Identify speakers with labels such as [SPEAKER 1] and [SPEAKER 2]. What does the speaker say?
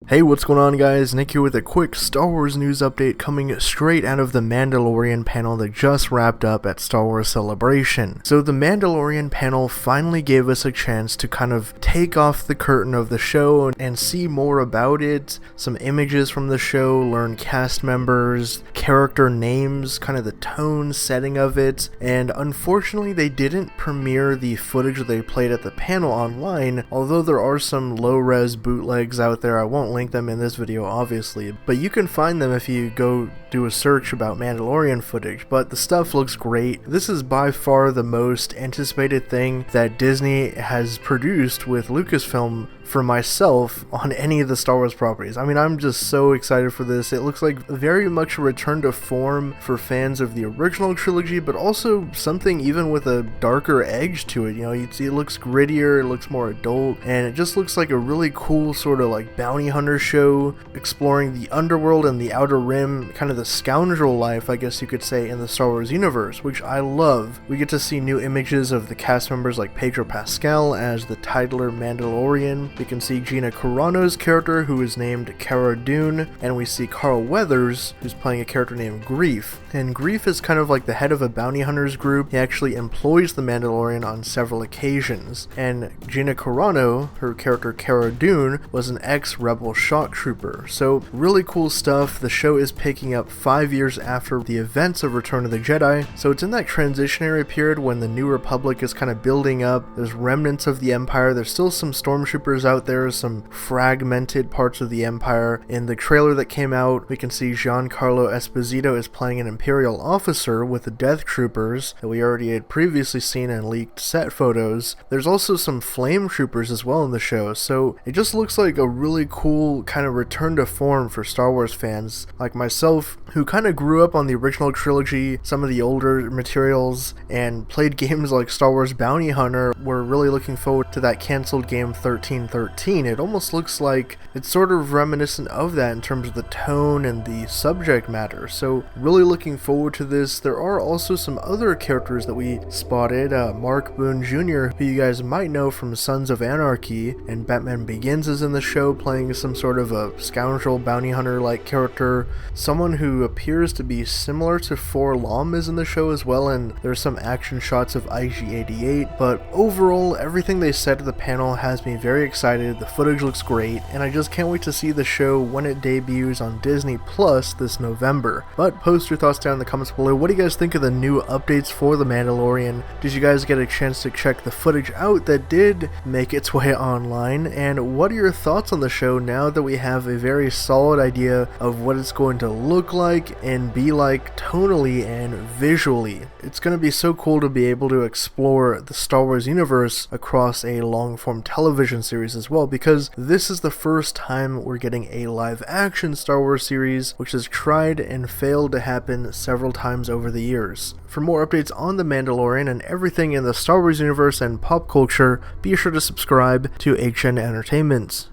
[SPEAKER 1] Hey, what's going on guys? Nick here with a quick Star Wars news update coming straight out of the Mandalorian panel that just wrapped up at Star Wars Celebration. So the Mandalorian panel finally gave us a chance to kind of take off the curtain of the show and see more about it, some images from the show, learn cast members, character names, kind of the tone setting of it, and unfortunately they didn't premiere the footage that they played at the panel online, although there are some low-res bootlegs out there. I won't link them in this video obviously, but you can find them if you go do a search about Mandalorian footage. But the stuff looks great. This is by far the most anticipated thing that Disney has produced with Lucasfilm for myself on any of the Star Wars properties. I mean, I'm just so excited for this. It looks like very much a return to form for fans of the original trilogy, but also something even with a darker edge to it. You know, it looks grittier, it looks more adult, and it just looks like a really cool sort of like bounty hunter show exploring the underworld and the outer rim, kind of the scoundrel life, I guess you could say, in the Star Wars universe, which I love. We get to see new images of the cast members like Pedro Pascal as the titular Mandalorian. We can see Gina Carano's character, who is named Cara Dune, and we see Carl Weathers, who's playing a character named Greef. And Greef is kind of like the head of a bounty hunters group. He actually employs the Mandalorian on several occasions. And Gina Carano, her character Cara Dune, was an ex-rebel shock trooper. So really cool stuff. The show is picking up 5 years after the events of Return of the Jedi. So it's in that transitionary period when the New Republic is kind of building up. There's remnants of the Empire. There's still some stormtroopers out there, some fragmented parts of the Empire. In the trailer that came out, we can see Giancarlo Esposito is playing an Imperial officer with the Death Troopers that we already had previously seen in leaked set photos. There's also some Flame Troopers as well in the show, so it just looks like a really cool kind of return to form for Star Wars fans like myself, who kind of grew up on the original trilogy, some of the older materials, and played games like Star Wars Bounty Hunter. We're really looking forward to that canceled game 1313. It almost looks like it's sort of reminiscent of that in terms of the tone and the subject matter, so really looking forward to this. There are also some other characters that we spotted. Mark Boone Jr., who you guys might know from Sons of Anarchy, and Batman Begins is in the show playing some sort of a scoundrel bounty hunter like character. Someone who appears to be similar to 4-LOM is in the show as well, and there's some action shots of IG-88, but overall everything they said at the panel has me very excited. The footage looks great, and I just can't wait to see the show when it debuts on Disney Plus this November. But post your thoughts down in the comments below. What do you guys think of the new updates for The Mandalorian? Did you guys get a chance to check the footage out that did make its way online? And what are your thoughts on the show now that we have a very solid idea of what it's going to look like and be like tonally and visually? It's going to be so cool to be able to explore the Star Wars universe across a long-form television series as well, because this is the first time we're getting a live-action Star Wars series, which has tried and failed to happen several times over the years. For more updates on The Mandalorian and everything in the Star Wars universe and pop culture, be sure to subscribe to HN Entertainment.